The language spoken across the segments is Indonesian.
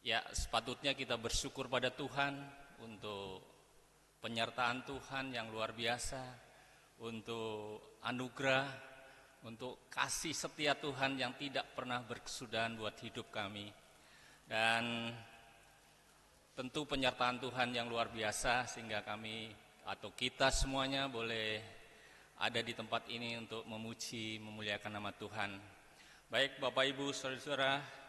Ya, sepatutnya kita bersyukur pada Tuhan untuk penyertaan Tuhan yang luar biasa, untuk anugerah, untuk kasih setia Tuhan yang tidak pernah berkesudahan buat hidup kami. Dan tentu penyertaan Tuhan yang luar biasa sehingga kami atau kita semuanya boleh ada di tempat ini untuk memuji, memuliakan nama Tuhan. Baik Bapak Ibu, saudara-saudara,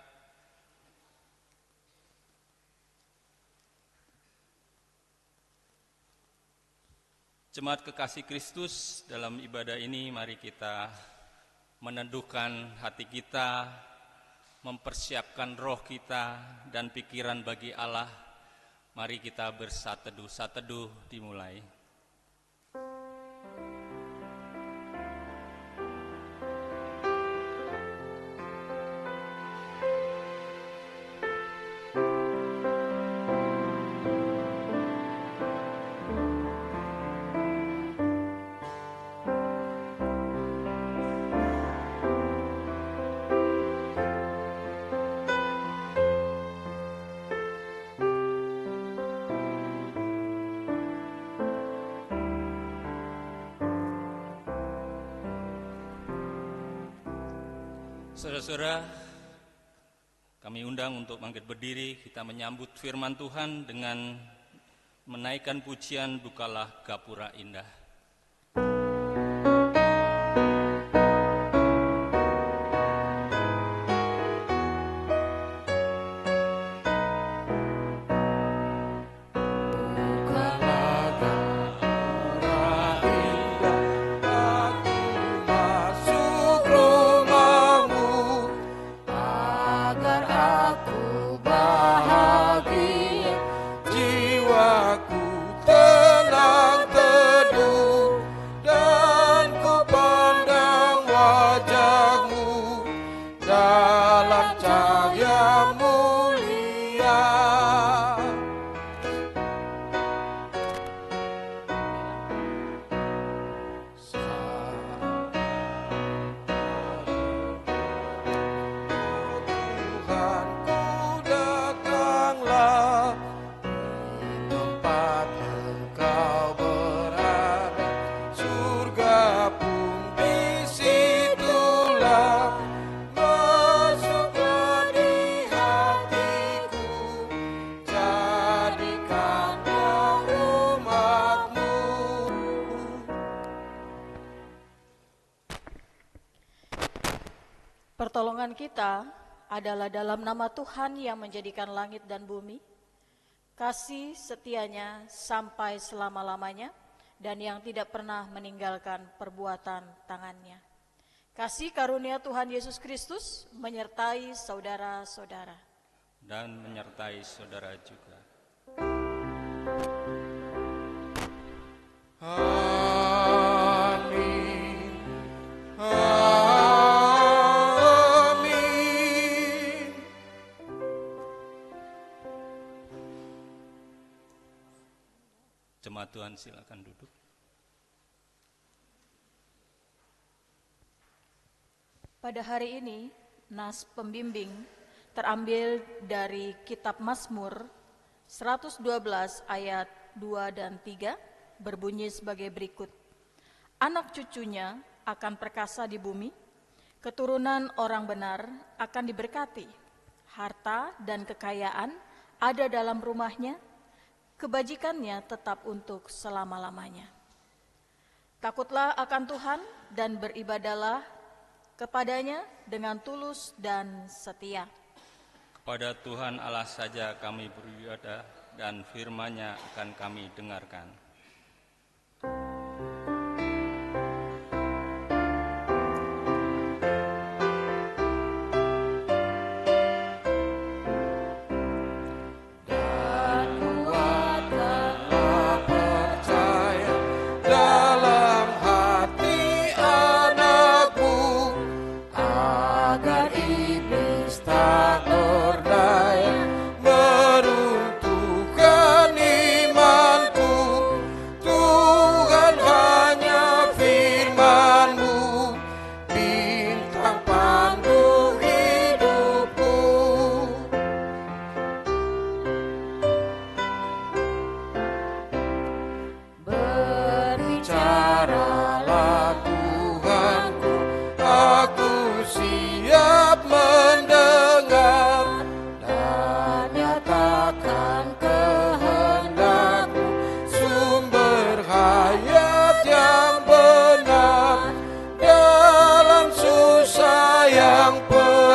jemaat kekasih Kristus, dalam ibadah ini mari kita meneduhkan hati kita, mempersiapkan roh kita dan pikiran bagi Allah. Mari kita bersateduh, sateduh dimulai. Saudara-saudara, kami undang untuk bangkit berdiri, kita menyambut firman Tuhan dengan menaikkan pujian Bukalah Gapura Indah. Pertolongan kita adalah dalam nama Tuhan yang menjadikan langit dan bumi, kasih setianya sampai selama-lamanya, dan yang tidak pernah meninggalkan perbuatan tangannya. Kasih karunia Tuhan Yesus Kristus menyertai saudara-saudara. Dan menyertai saudara juga. Jemaat Tuhan silakan duduk. Pada hari ini, nas pembimbing terambil dari kitab Mazmur 112 ayat 2 dan 3 berbunyi sebagai berikut. Anak cucunya akan perkasa di bumi, keturunan orang benar akan diberkati, harta dan kekayaan ada dalam rumahnya, kebajikannya tetap untuk selama-lamanya. Takutlah akan Tuhan dan beribadahlah kepadanya dengan tulus dan setia. Kepada Tuhan Allah saja kami beribadah dan firman-Nya akan kami dengarkan.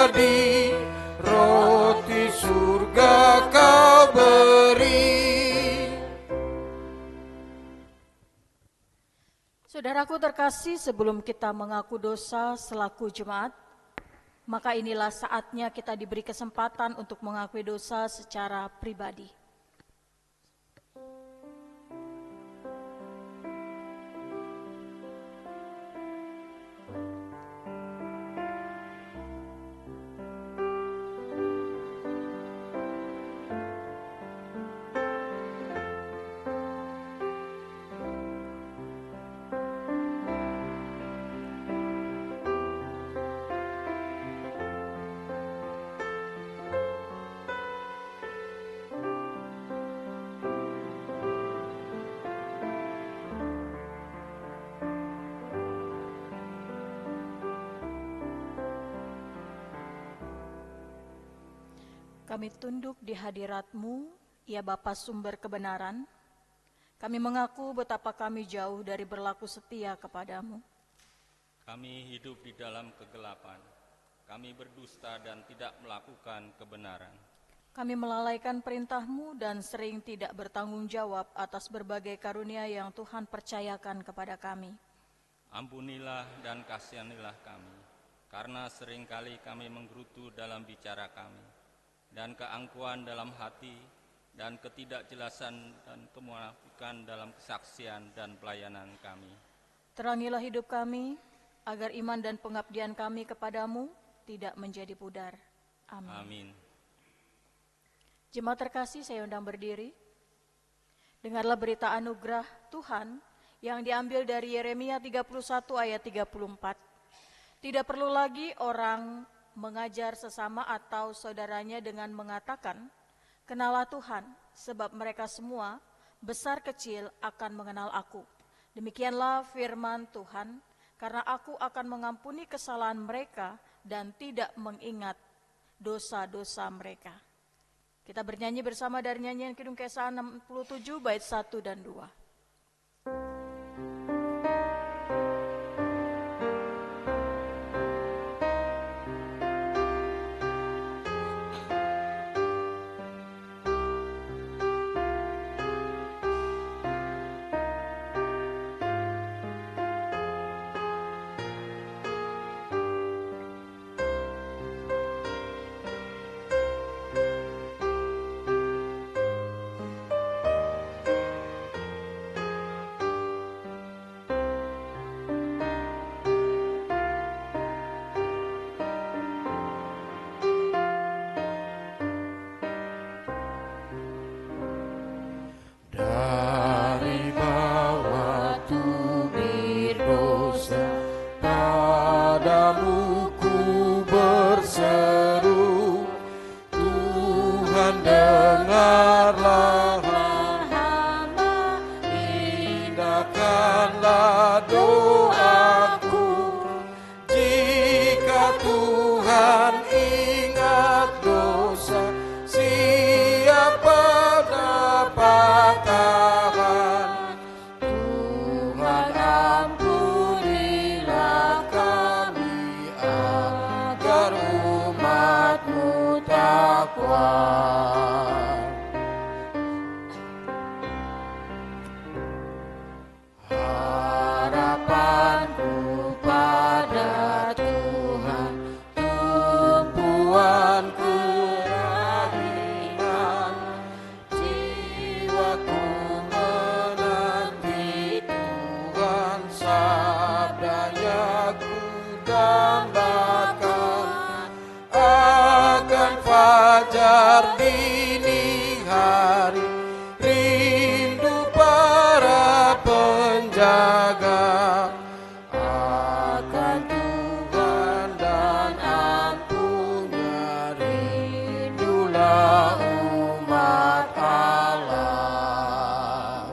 pribadi, roti surga kau beri. Saudaraku terkasih, sebelum kita mengaku dosa selaku jemaat, maka inilah saatnya kita diberi kesempatan untuk mengakui dosa secara pribadi. Kami tunduk di hadirat-Mu, ya Bapa sumber kebenaran. Kami mengaku betapa kami jauh dari berlaku setia kepadamu. Kami hidup di dalam kegelapan. Kami berdusta dan tidak melakukan kebenaran. Kami melalaikan perintah-Mu dan sering tidak bertanggung jawab atas berbagai karunia yang Tuhan percayakan kepada kami. Ampunilah dan kasihanilah kami, karena seringkali kami menggerutu dalam bicara kami, dan keangkuhan dalam hati, dan ketidakjelasan dan kemunafikan dalam kesaksian dan pelayanan kami. Terangilah hidup kami, agar iman dan pengabdian kami kepadamu tidak menjadi pudar. Amin. Amin. Jemaat terkasih, saya undang berdiri. Dengarlah berita anugerah Tuhan yang diambil dari Yeremia 31 ayat 34. Tidak perlu lagi orang mengajar sesama atau saudaranya dengan mengatakan, "Kenalah Tuhan," sebab mereka semua, besar kecil, akan mengenal aku. Demikianlah firman Tuhan, karena aku akan mengampuni kesalahan mereka dan tidak mengingat dosa-dosa mereka. Kita bernyanyi bersama dari nyanyian Kidung Kisah 67 bait 1 dan 2. Dari bawah tubir dosa, padamu ku berseru, Tuhan dengarlah hamba, indahkanlah doaku. Jika Tuhan ingat dosa, siapa dapat tahan? Tuhan ampunilah kami, agar umat-Mu takwa. Harapanku pada Tuhan, tumpuan kerahiman, jiwaku menanti Tuhan, sabdanya ku dambakan. Akan fajar dini hari, rindu para penjaga akan Tuhan dan ampunnya, rindulah umat Allah.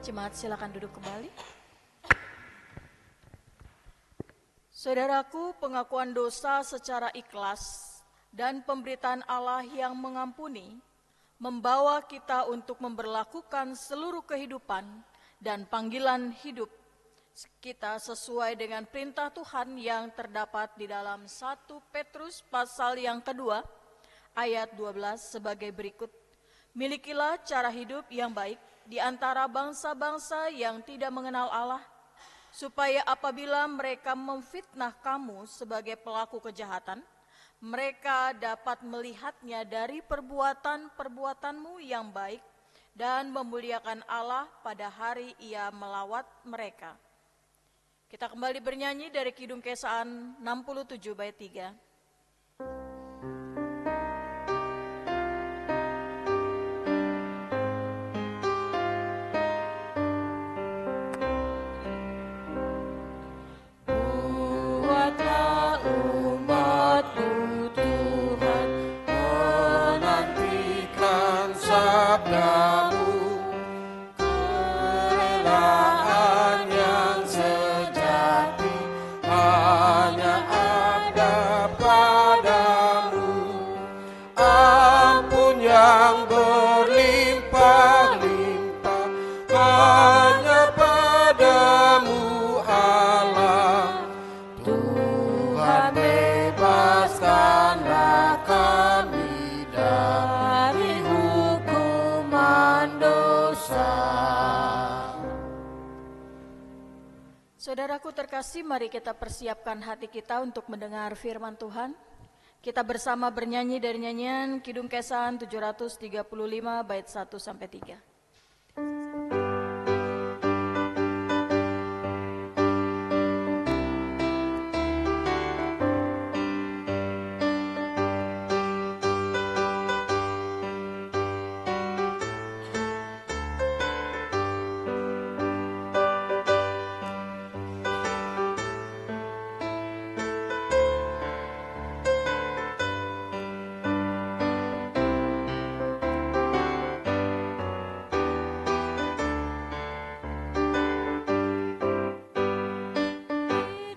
Jemaat silakan duduk kembali. Saudaraku, pengakuan dosa secara ikhlas dan pemberitaan Allah yang mengampuni membawa kita untuk memberlakukan seluruh kehidupan dan panggilan hidup kita sesuai dengan perintah Tuhan yang terdapat di dalam 1 Petrus pasal yang kedua ayat 12 sebagai berikut. Milikilah cara hidup yang baik di antara bangsa-bangsa yang tidak mengenal Allah, supaya apabila mereka memfitnah kamu sebagai pelaku kejahatan, mereka dapat melihatnya dari perbuatan-perbuatanmu yang baik dan memuliakan Allah pada hari Ia melawat mereka. Kita kembali bernyanyi dari Kidung Kesaan 67 bait 3. Buatlah umat-Mu Tuhan menantikan sabda-Mu, kerelaan yang sejati hanya ada padamu, ampun yang berlimpah-limpah hanya padamu Allah. Tuhan, bebaskanlah kami dari hukuman dosa. Saudaraku terkasih, mari kita persiapkan hati kita untuk mendengar firman Tuhan. Kita bersama bernyanyi dari nyanyian Kidung Kesaan 735 bait 1 sampai 3.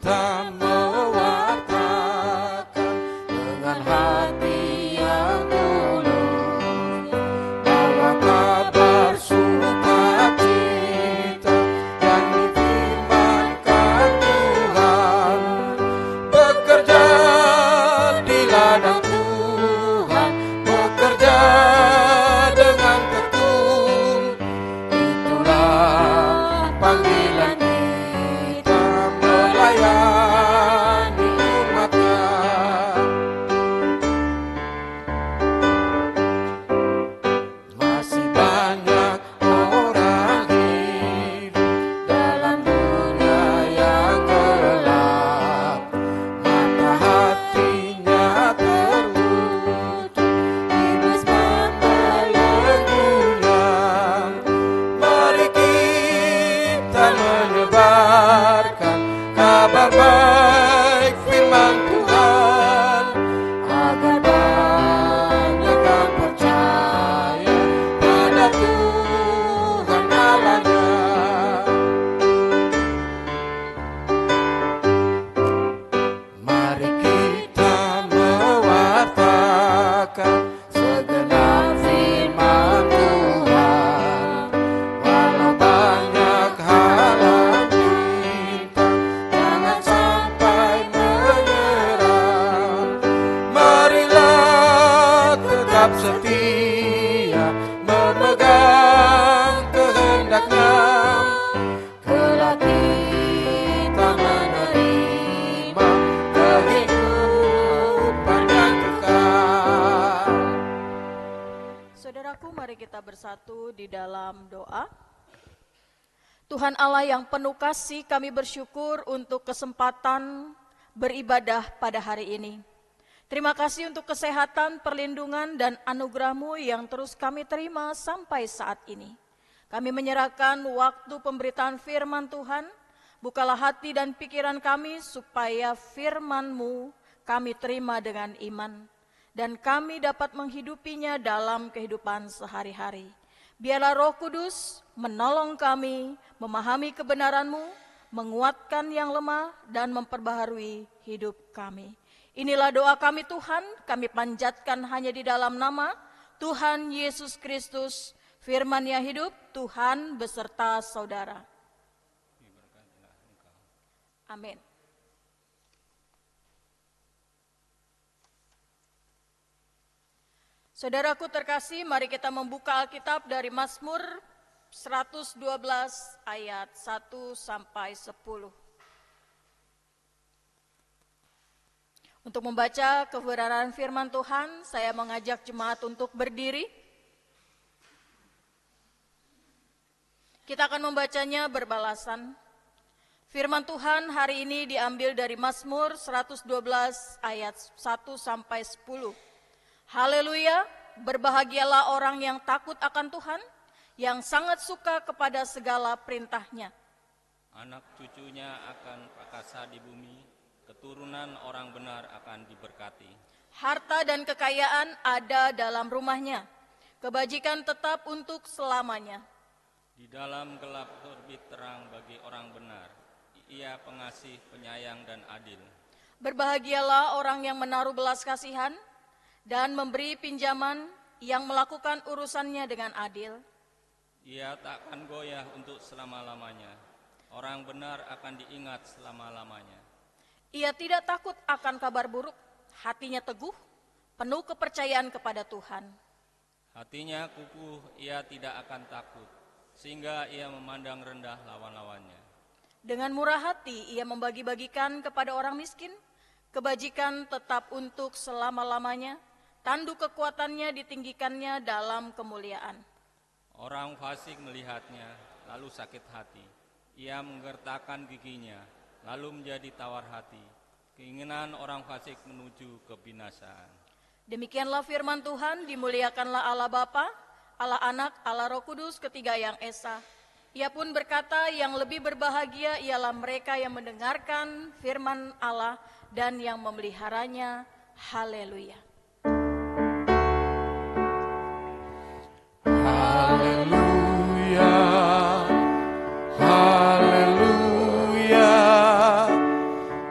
Kita mewartakan dengan hati yang tulus bahwa kabar sukacita yang difirmankan Tuhan, bekerja di ladang Tuhan, bekerja dengan tekun. Itulah panggilan kita melayani umatnya. Masih banyak orang hidup dalam dunia yang gelap, mata hatinya tertutup, iblis membelenggunya. Mari kita menyebarkan kabar baik firman Tuhan, agar banyak yang percaya pada Tuhan Allahnya. Mari kita mewartakan segenap firman Tuhan, walau banyak halang bintang, jangan sampai menyerah. Marilah tetap setia memegang kehendaknya, kelak kita menerima kehidupan yang kekal. Saudaraku, mari kita bersatu di dalam doa. Tuhan Allah yang penuh kasih, kami bersyukur untuk kesempatan beribadah pada hari ini. Terima kasih untuk kesehatan, perlindungan, dan anugerah-Mu yang terus kami terima sampai saat ini. Kami menyerahkan waktu pemberitaan firman Tuhan. Bukalah hati dan pikiran kami supaya firman-Mu kami terima dengan iman, dan kami dapat menghidupinya dalam kehidupan sehari-hari. Biarlah Roh Kudus menolong kami memahami kebenaran-Mu, menguatkan yang lemah, dan memperbaharui hidup kami. Inilah doa kami Tuhan, kami panjatkan hanya di dalam nama Tuhan Yesus Kristus, firman yang hidup, Tuhan beserta saudara. Amin. Saudaraku terkasih, mari kita membuka Alkitab dari Mazmur 112 ayat 1 sampai 10. Untuk membaca kebenaran firman Tuhan, saya mengajak jemaat untuk berdiri. Kita akan membacanya berbalasan. Firman Tuhan hari ini diambil dari Mazmur 112 ayat 1 sampai 10. Haleluya, berbahagialah orang yang takut akan Tuhan, yang sangat suka kepada segala perintahnya. Anak cucunya akan perkasa di bumi, keturunan orang benar akan diberkati. Harta dan kekayaan ada dalam rumahnya, kebajikan tetap untuk selamanya. Di dalam gelap terbit terang bagi orang benar, ia pengasih, penyayang dan adil. Berbahagialah orang yang menaruh belas kasihan dan memberi pinjaman, yang melakukan urusannya dengan adil. Ia takkan goyah untuk selama-lamanya. Orang benar akan diingat selama-lamanya. Ia tidak takut akan kabar buruk, hatinya teguh, penuh kepercayaan kepada Tuhan. Hatinya kukuh, ia tidak akan takut, sehingga ia memandang rendah lawan-lawannya. Dengan murah hati ia membagi-bagikan kepada orang miskin, kebajikan tetap untuk selama-lamanya. Tanduk kekuatannya ditinggikannya dalam kemuliaan. Orang fasik melihatnya, lalu sakit hati. Ia menggertakkan giginya, lalu menjadi tawar hati. Keinginan orang fasik menuju kebinasaan. Demikianlah firman Tuhan, dimuliakanlah Allah Bapa, Allah Anak, Allah Roh Kudus, ketiga yang esa. Ia pun berkata, yang lebih berbahagia ialah mereka yang mendengarkan firman Allah dan yang memeliharanya. Haleluya. Haleluya, haleluya,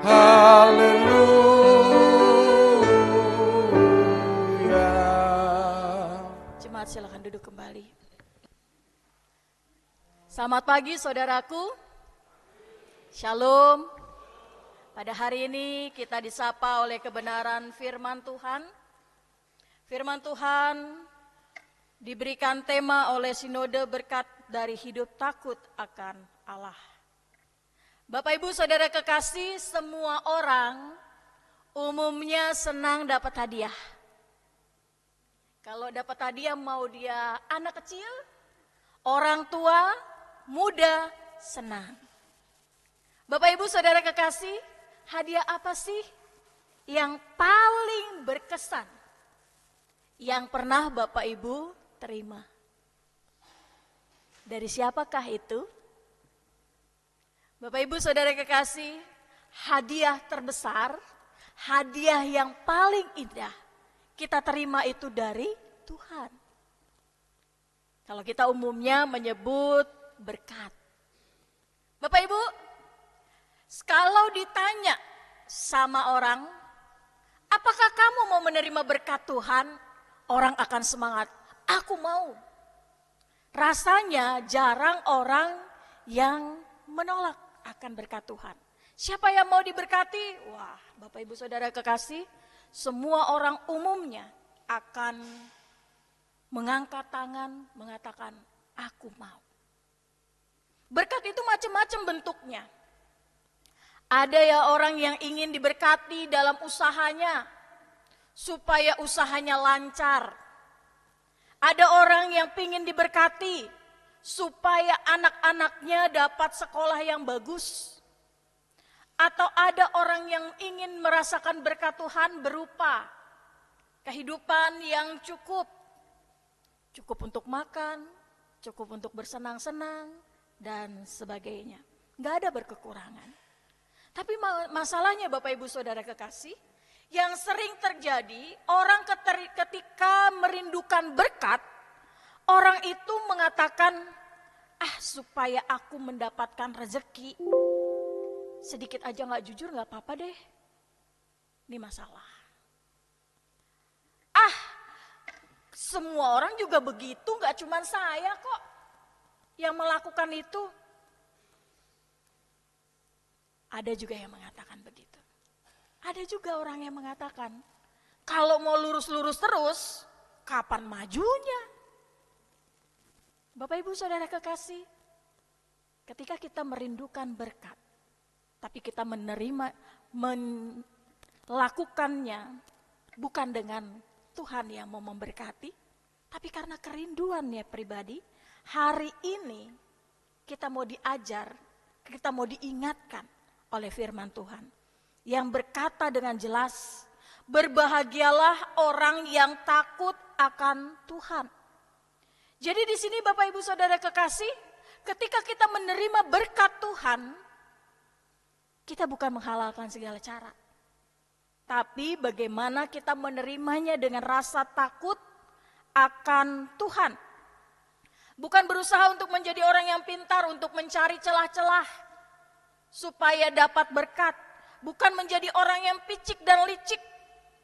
haleluya. Jemaat silakan duduk kembali. Selamat pagi saudaraku. Shalom. Pada hari ini kita disapa oleh kebenaran firman Tuhan. Firman Tuhan diberikan tema oleh Sinode Berkat dari Hidup Takut akan Allah. Bapak Ibu Saudara kekasih, semua orang umumnya senang dapat hadiah. Kalau dapat hadiah mau dia anak kecil, orang tua, muda, senang. Bapak Ibu Saudara kekasih, hadiah apa sih yang paling berkesan yang pernah Bapak Ibu terima? Dari siapakah itu? Bapak Ibu Saudara kekasih, hadiah terbesar, hadiah yang paling indah kita terima itu dari Tuhan. Kalau kita umumnya menyebut berkat. Bapak Ibu, kalau ditanya sama orang, apakah kamu mau menerima berkat Tuhan? Orang akan semangat, aku mau. Rasanya jarang orang yang menolak akan berkat Tuhan. Siapa yang mau diberkati? Wah, Bapak Ibu Saudara kekasih, semua orang umumnya akan mengangkat tangan, mengatakan, aku mau. Berkat itu macam-macam bentuknya. Ada ya orang yang ingin diberkati dalam usahanya, supaya usahanya lancar. Ada orang yang ingin diberkati, supaya anak-anaknya dapat sekolah yang bagus. Atau ada orang yang ingin merasakan berkat Tuhan berupa kehidupan yang cukup. Cukup untuk makan, cukup untuk bersenang-senang, dan sebagainya. Gak ada berkekurangan. Tapi masalahnya Bapak Ibu Saudara kekasih, yang sering terjadi, orang ketika merindukan berkat, orang itu mengatakan, supaya aku mendapatkan rezeki, sedikit aja gak jujur gak apa-apa deh, ini masalah. Semua orang juga begitu, gak cuma saya kok yang melakukan itu. Ada juga yang mengatakan begitu. Ada juga orang yang mengatakan, kalau mau lurus-lurus terus, kapan majunya? Bapak Ibu Saudara kekasih, ketika kita merindukan berkat, tapi kita melakukannya bukan dengan Tuhan yang mau memberkati, tapi karena kerinduannya pribadi, hari ini kita mau diajar, kita mau diingatkan oleh firman Tuhan yang berkata dengan jelas, berbahagialah orang yang takut akan Tuhan. Jadi di sini Bapak Ibu Saudara kekasih, ketika kita menerima berkat Tuhan, kita bukan menghalalkan segala cara. Tapi bagaimana kita menerimanya dengan rasa takut akan Tuhan. Bukan berusaha untuk menjadi orang yang pintar, untuk mencari celah-celah supaya dapat berkat. Bukan menjadi orang yang picik dan licik,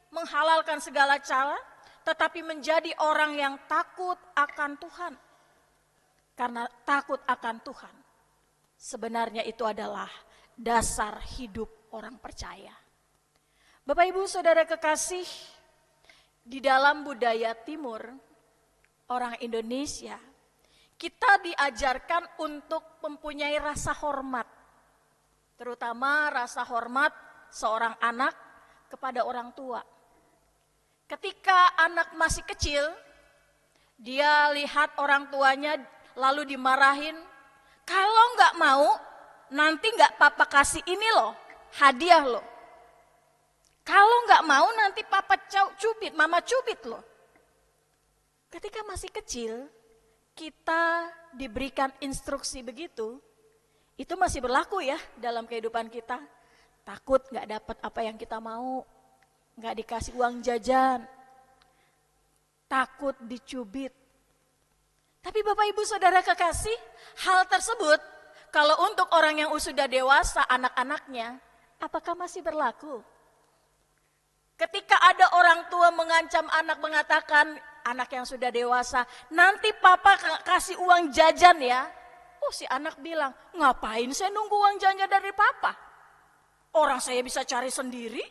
menghalalkan segala cara, tetapi menjadi orang yang takut akan Tuhan. Karena takut akan Tuhan, sebenarnya itu adalah dasar hidup orang percaya. Bapak Ibu Saudara kekasih, di dalam budaya timur, orang Indonesia, kita diajarkan untuk mempunyai rasa hormat. Terutama rasa hormat seorang anak kepada orang tua. Ketika anak masih kecil, dia lihat orang tuanya lalu dimarahin, kalau nggak mau, nanti nggak papa kasih ini loh, hadiah loh. Kalau nggak mau nanti papa cubit, mama cubit loh. Ketika masih kecil, kita diberikan instruksi begitu, itu masih berlaku ya dalam kehidupan kita. Takut nggak dapat apa yang kita mau, nggak dikasih uang jajan, takut dicubit. Tapi Bapak Ibu Saudara kekasih, hal tersebut kalau untuk orang yang sudah dewasa, anak-anaknya, apakah masih berlaku? Ketika ada orang tua mengancam anak, mengatakan anak yang sudah dewasa, nanti papa kasih uang jajan ya. Oh, si anak bilang, ngapain saya nunggu uang jajan dari papa? Orang saya bisa cari sendiri.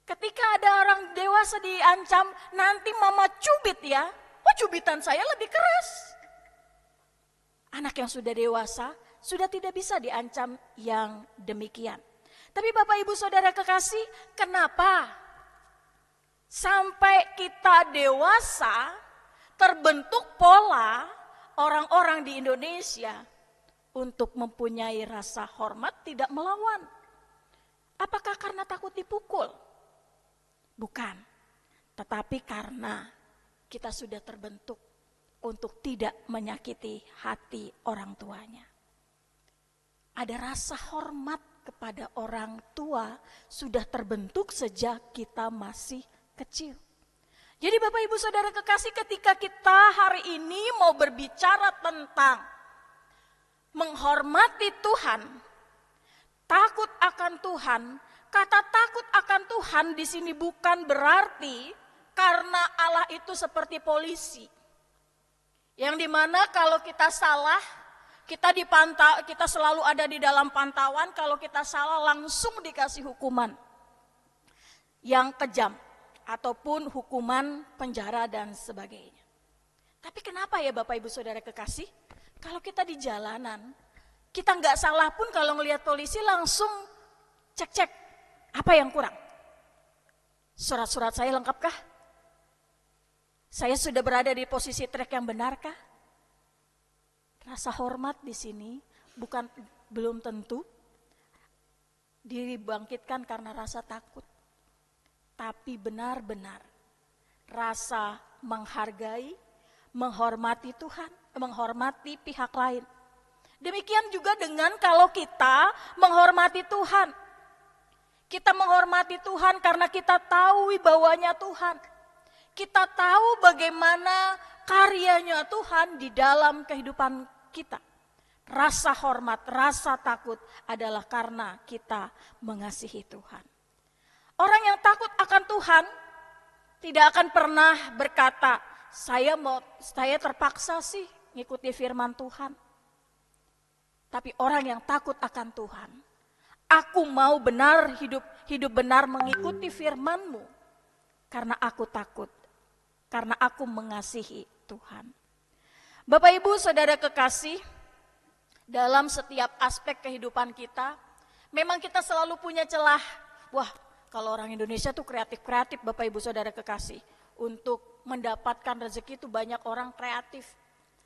Ketika ada orang dewasa diancam, nanti mama cubit ya. Oh, cubitan saya lebih keras. Anak yang sudah dewasa sudah tidak bisa diancam yang demikian. Tapi Bapak Ibu Saudara kekasih, kenapa sampai kita dewasa terbentuk pola orang-orang di Indonesia untuk mempunyai rasa hormat tidak melawan? Apakah karena takut dipukul? Bukan, tetapi karena kita sudah terbentuk untuk tidak menyakiti hati orang tuanya. Ada rasa hormat kepada orang tua sudah terbentuk sejak kita masih kecil. Jadi Bapak Ibu Saudara kekasih, ketika kita hari ini mau berbicara tentang menghormati Tuhan, takut akan Tuhan, kata takut akan Tuhan di sini bukan berarti karena Allah itu seperti polisi. Yang dimana kalau kita salah, kita dipantau, kita selalu ada di dalam pantauan. Kalau kita salah langsung dikasih hukuman yang kejam ataupun hukuman penjara dan sebagainya. Tapi kenapa ya Bapak Ibu Saudara kekasih, kalau kita di jalanan, kita nggak salah pun kalau ngelihat polisi langsung cek-cek apa yang kurang. Surat-surat saya lengkapkah? Saya sudah berada di posisi trek yang benarkah? Rasa hormat di sini belum tentu dibangkitkan karena rasa takut, tapi benar-benar rasa menghargai, menghormati Tuhan, menghormati pihak lain. Demikian juga dengan kalau kita menghormati Tuhan. Kita menghormati Tuhan karena kita tahu wibawanya Tuhan. Kita tahu bagaimana karyanya Tuhan di dalam kehidupan kita. Rasa hormat, rasa takut adalah karena kita mengasihi Tuhan. Orang yang takut akan Tuhan tidak akan pernah berkata, saya terpaksa sih ngikuti firman Tuhan. tapi orang yang takut akan Tuhan. Aku mau benar hidup benar mengikuti firman-Mu, karena aku takut, karena aku mengasihi Tuhan. Bapak Ibu Saudara kekasih, dalam setiap aspek kehidupan kita, memang kita selalu punya celah. Wah, kalau orang Indonesia tuh kreatif-kreatif Bapak Ibu Saudara kekasih. Untuk mendapatkan rezeki itu banyak orang kreatif.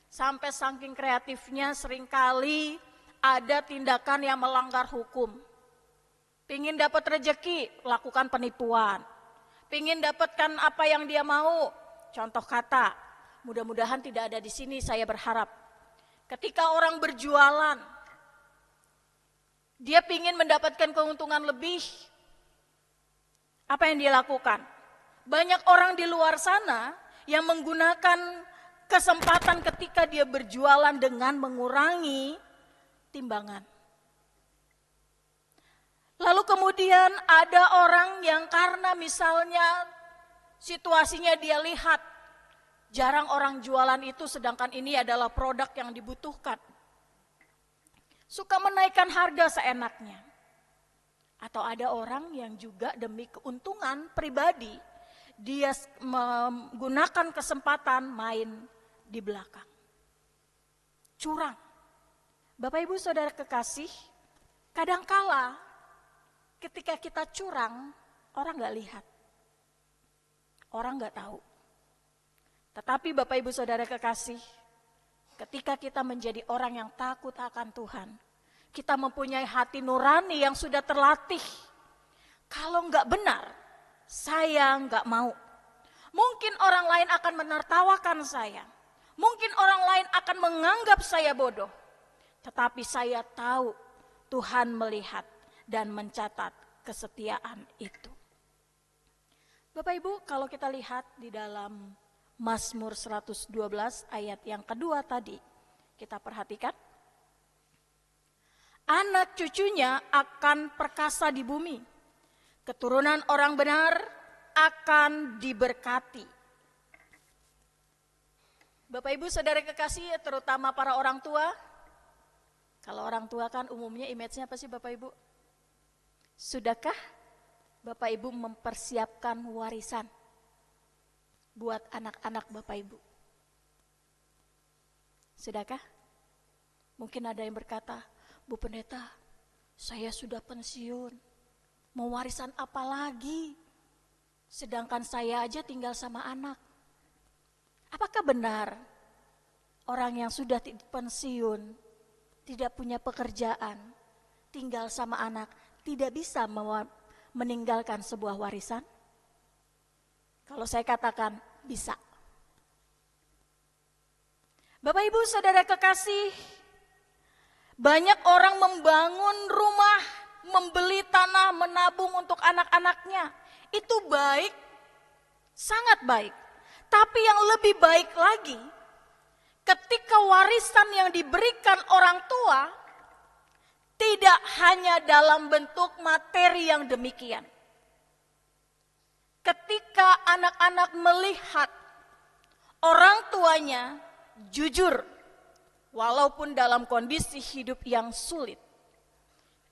Sampai saking kreatifnya seringkali ada tindakan yang melanggar hukum. Pingin dapat rezeki, lakukan penipuan. Pingin dapatkan apa yang dia mau, contoh kata, mudah-mudahan tidak ada di sini, saya berharap. Ketika orang berjualan, dia pingin mendapatkan keuntungan lebih, apa yang dia lakukan? Banyak orang di luar sana yang menggunakan kesempatan ketika dia berjualan dengan mengurangi timbangan. Lalu kemudian ada orang yang karena misalnya situasinya dia lihat jarang orang jualan itu sedangkan ini adalah produk yang dibutuhkan. Suka menaikkan harga seenaknya. Atau ada orang yang juga demi keuntungan pribadi dia menggunakan kesempatan main di belakang. Curang. Bapak Ibu Saudara kekasih, kadangkala ketika kita curang, orang gak lihat. Orang gak tahu. Tetapi Bapak Ibu Saudara kekasih, ketika kita menjadi orang yang takut akan Tuhan, kita mempunyai hati nurani yang sudah terlatih. Kalau gak benar, saya gak mau. Mungkin orang lain akan menertawakan saya. Mungkin orang lain akan menganggap saya bodoh. Tetapi saya tahu Tuhan melihat dan mencatat kesetiaan itu. Bapak Ibu, kalau kita lihat di dalam Mazmur 112 ayat yang kedua tadi, kita perhatikan. Anak cucunya akan perkasa di bumi. Keturunan orang benar akan diberkati. Bapak Ibu Saudara kekasih, terutama para orang tua. Kalau orang tua kan umumnya image-nya apa sih Bapak Ibu? Sudahkah Bapak Ibu mempersiapkan warisan buat anak-anak Bapak Ibu? Sudahkah? Mungkin ada yang berkata, Bu Pendeta, saya sudah pensiun, mau warisan apa lagi? Sedangkan saya aja tinggal sama anak. Apakah benar orang yang sudah pensiun, tidak punya pekerjaan, tinggal sama anak, tidak bisa meninggalkan sebuah warisan? Kalau saya katakan bisa. Bapak Ibu Saudara kekasih, banyak orang membangun rumah, membeli tanah, menabung untuk anak-anaknya. Itu baik, sangat baik. Tapi yang lebih baik lagi, ketika warisan yang diberikan orang tua tidak hanya dalam bentuk materi yang demikian. Ketika anak-anak melihat orang tuanya jujur, walaupun dalam kondisi hidup yang sulit,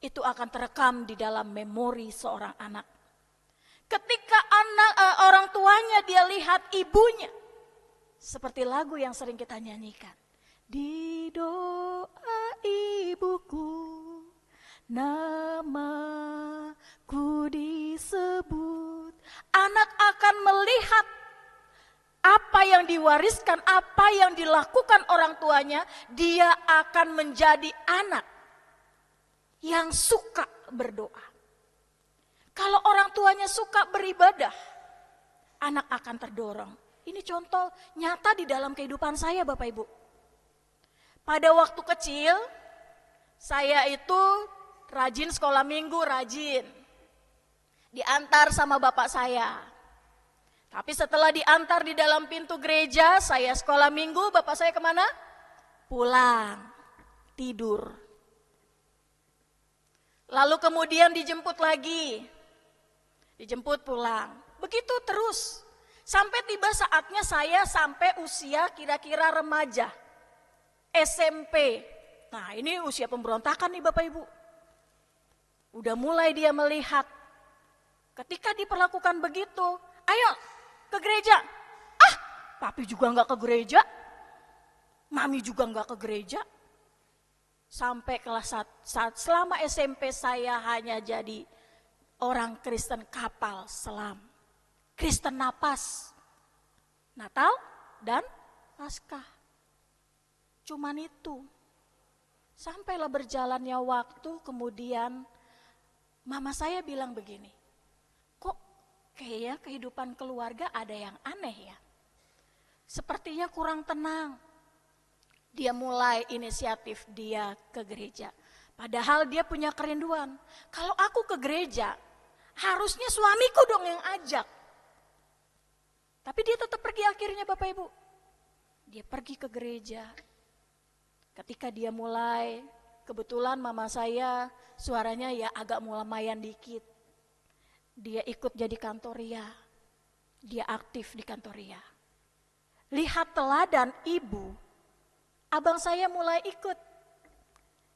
itu akan terekam di dalam memori seorang anak. Ketika orang tuanya dia lihat ibunya, seperti lagu yang sering kita nyanyikan. Di doa ibuku, namaku disebut. Anak akan melihat apa yang diwariskan, apa yang dilakukan orang tuanya, dia akan menjadi anak yang suka berdoa. Kalau orang tuanya suka beribadah, anak akan terdorong. Ini contoh nyata di dalam kehidupan saya Bapak Ibu. Pada waktu kecil, saya itu rajin sekolah minggu, rajin. Diantar sama bapak saya. Tapi setelah diantar di dalam pintu gereja, saya sekolah minggu, bapak saya kemana? Pulang, tidur. Lalu kemudian dijemput lagi. Dijemput pulang. Begitu terus. Sampai tiba saatnya saya sampai usia kira-kira remaja. SMP. Nah, ini usia pemberontakan nih Bapak Ibu. Udah mulai dia melihat. Ketika diperlakukan begitu, ayo ke gereja. Ah, papi juga nggak ke gereja. Mami juga nggak ke gereja. Sampai kelas saat selama SMP saya hanya jadi orang Kristen kapal selam. Kristen napas. Natal dan Paskah. Cuman itu. Sampailah berjalannya waktu, kemudian mama saya bilang begini, kok kayaknya kehidupan keluarga ada yang aneh ya. Sepertinya kurang tenang. Dia mulai inisiatif dia ke gereja. Padahal dia punya kerinduan. Kalau aku ke gereja, harusnya suamiku dong yang ajak. Tapi dia tetap pergi akhirnya Bapak Ibu. Dia pergi ke gereja. Ketika dia mulai, kebetulan mama saya suaranya ya agak lumayan dikit. Dia ikut jadi kantoria. Dia aktif di kantoria. Lihat teladan ibu. Abang saya mulai ikut.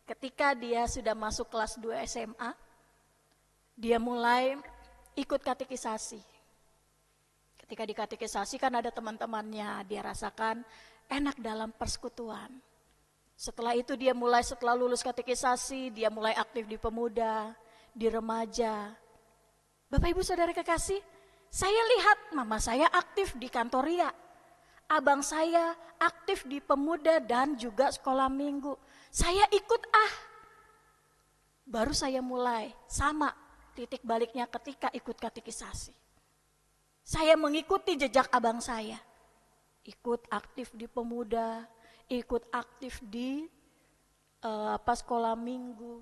Ketika dia sudah masuk kelas 2 SMA, dia mulai ikut katekisasi. Ketika di katekisasi kan ada teman-temannya, dia rasakan enak dalam persekutuan. Setelah itu dia mulai, setelah lulus katekisasi, dia mulai aktif di pemuda, di remaja. Bapak Ibu Saudara kekasih, saya lihat mama saya aktif di kantoria. Abang saya aktif di pemuda dan juga sekolah minggu. Saya ikut Baru saya mulai sama titik baliknya ketika ikut katekisasi. Saya mengikuti jejak abang saya. Ikut aktif di pemuda, ikut aktif di sekolah minggu.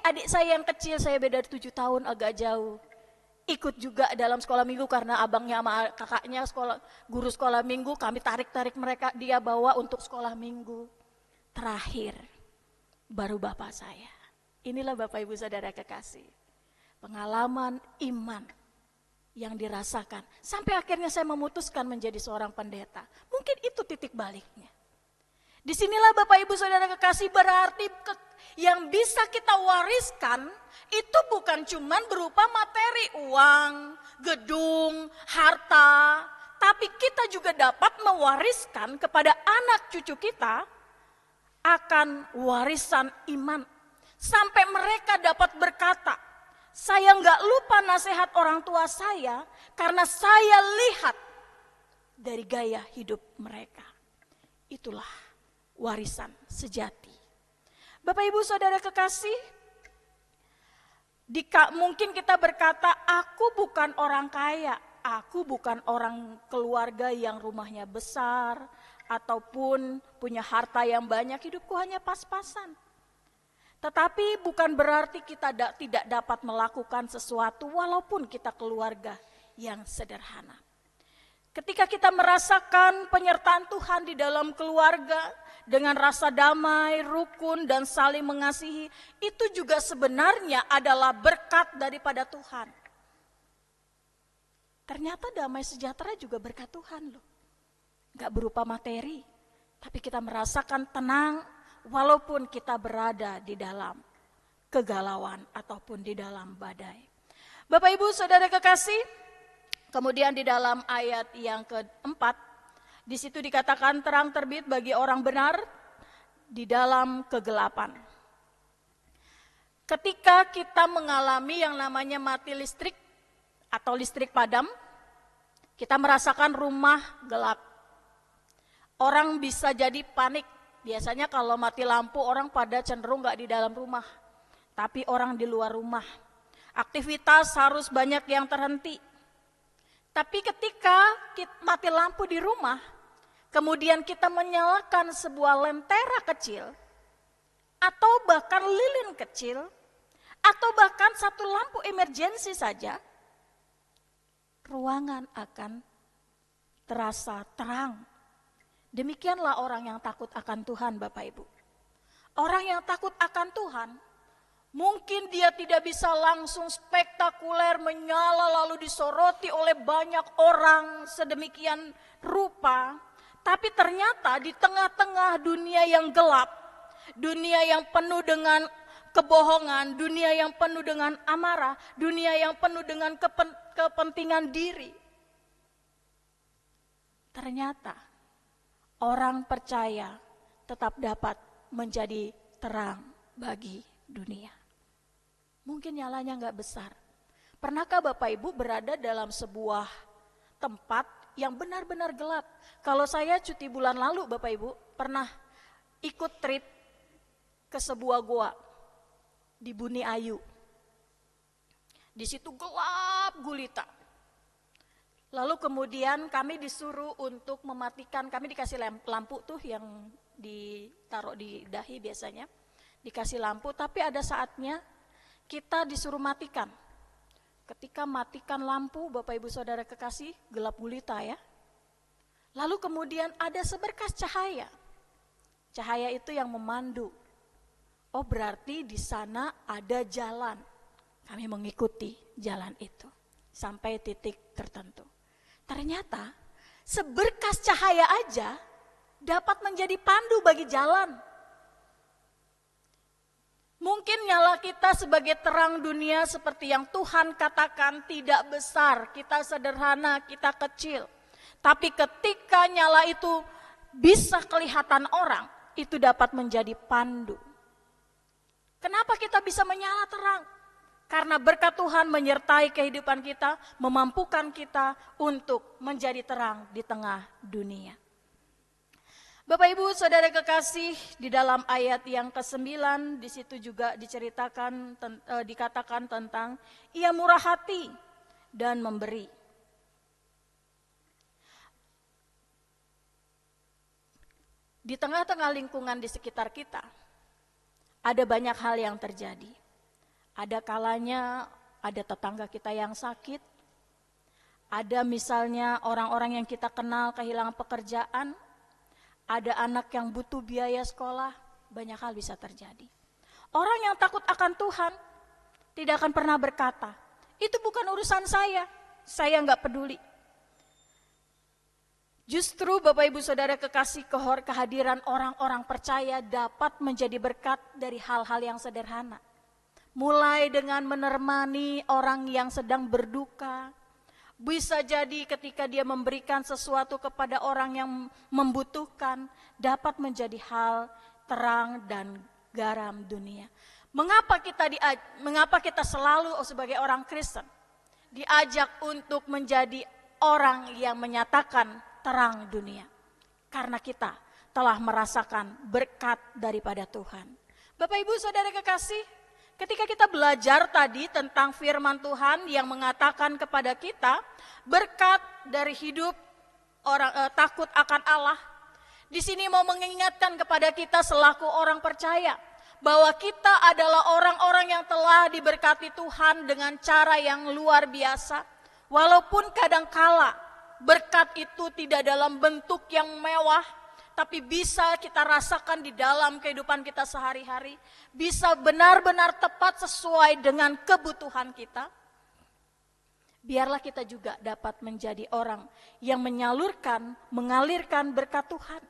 Adik saya yang kecil, saya beda 7 tahun agak jauh. Ikut juga dalam sekolah minggu karena abangnya sama kakaknya guru sekolah minggu, kami tarik-tarik mereka, dia bawa untuk sekolah minggu. Terakhir, baru bapak saya. Inilah Bapak Ibu Saudara kekasih. Pengalaman iman yang dirasakan. Sampai akhirnya saya memutuskan menjadi seorang pendeta. Mungkin itu titik baliknya. Disinilah Bapak Ibu Saudara kekasih, berarti yang bisa kita wariskan itu bukan cuman berupa materi, uang, gedung, harta, tapi kita juga dapat mewariskan kepada anak cucu kita akan warisan iman. Sampai mereka dapat berkata, saya nggak lupa nasihat orang tua saya karena saya lihat dari gaya hidup mereka. Itulah warisan sejati. Bapak Ibu Saudara kekasih, mungkin kita berkata, aku bukan orang kaya, aku bukan orang keluarga yang rumahnya besar, ataupun punya harta yang banyak, hidupku hanya pas-pasan. Tetapi bukan berarti kita tidak dapat melakukan sesuatu walaupun kita keluarga yang sederhana. Ketika kita merasakan penyertaan Tuhan di dalam keluarga dengan rasa damai, rukun, dan saling mengasihi, itu juga sebenarnya adalah berkat daripada Tuhan. Ternyata damai sejahtera juga berkat Tuhan loh. Gak berupa materi, tapi kita merasakan tenang walaupun kita berada di dalam kegalauan ataupun di dalam badai. Bapak Ibu Saudara kekasih, kemudian di dalam ayat yang keempat, di situ dikatakan terang terbit bagi orang benar di dalam kegelapan. Ketika kita mengalami yang namanya mati listrik atau listrik padam, kita merasakan rumah gelap. Orang bisa jadi panik. Biasanya kalau mati lampu orang pada cenderung gak di dalam rumah, tapi orang di luar rumah. Aktivitas harus banyak yang terhenti. Tapi ketika mati lampu di rumah, kemudian kita menyalakan sebuah lentera kecil, atau bahkan lilin kecil, atau bahkan satu lampu emergensi saja, ruangan akan terasa terang. Demikianlah orang yang takut akan Tuhan, Bapak Ibu. Orang yang takut akan Tuhan, mungkin dia tidak bisa langsung spektakuler menyala lalu disoroti oleh banyak orang sedemikian rupa. Tapi ternyata di tengah-tengah dunia yang gelap, dunia yang penuh dengan kebohongan, dunia yang penuh dengan amarah, dunia yang penuh dengan kepentingan diri. Ternyata orang percaya tetap dapat menjadi terang bagi dunia. Mungkin nyalanya gak besar. Pernahkah Bapak Ibu berada dalam sebuah tempat yang benar-benar gelap? Kalau saya cuti bulan lalu Bapak Ibu pernah ikut trip ke sebuah goa di Buni Ayu. Di situ gelap gulita. Lalu kemudian kami disuruh untuk mematikan, kami dikasih lampu tuh yang ditaruh di dahi biasanya, dikasih lampu, tapi ada saatnya kita disuruh matikan. Ketika matikan lampu, Bapak Ibu Saudara kekasih, gelap gulita ya. Lalu kemudian ada seberkas cahaya. Cahaya itu yang memandu. Oh berarti di sana ada jalan. Kami mengikuti jalan itu sampai titik tertentu. Ternyata seberkas cahaya aja dapat menjadi pandu bagi jalan. Mungkin nyala kita sebagai terang dunia seperti yang Tuhan katakan tidak besar, kita sederhana, kita kecil. Tapi ketika nyala itu bisa kelihatan orang, itu dapat menjadi pandu. Kenapa kita bisa menyala terang? Karena berkat Tuhan menyertai kehidupan kita, memampukan kita untuk menjadi terang di tengah dunia. Bapak Ibu Saudara kekasih, di dalam ayat yang ke-9 di situ juga diceritakan dikatakan tentang ia murah hati dan memberi. Di tengah-tengah lingkungan di sekitar kita ada banyak hal yang terjadi. Ada kalanya ada tetangga kita yang sakit, ada misalnya orang-orang yang kita kenal kehilangan pekerjaan, ada anak yang butuh biaya sekolah, banyak hal bisa terjadi. Orang yang takut akan Tuhan tidak akan pernah berkata, itu bukan urusan saya nggak peduli. Justru Bapak Ibu Saudara kekasih, kehadiran orang-orang percaya dapat menjadi berkat dari hal-hal yang sederhana. Mulai dengan menemani orang yang sedang berduka. Bisa jadi ketika dia memberikan sesuatu kepada orang yang membutuhkan, dapat menjadi hal terang dan garam dunia. Mengapa kita selalu sebagai orang Kristen diajak untuk menjadi orang yang menyatakan terang dunia? Karena kita telah merasakan berkat daripada Tuhan. Bapak Ibu Saudara kekasih, ketika kita belajar tadi tentang firman Tuhan yang mengatakan kepada kita berkat dari hidup orang takut akan Allah, di sini mau mengingatkan kepada kita selaku orang percaya bahwa kita adalah orang-orang yang telah diberkati Tuhan dengan cara yang luar biasa. Walaupun kadangkala berkat itu tidak dalam bentuk yang mewah, tapi bisa kita rasakan di dalam kehidupan kita sehari-hari, bisa benar-benar tepat sesuai dengan kebutuhan kita. Biarlah kita juga dapat menjadi orang yang mengalirkan berkat Tuhan.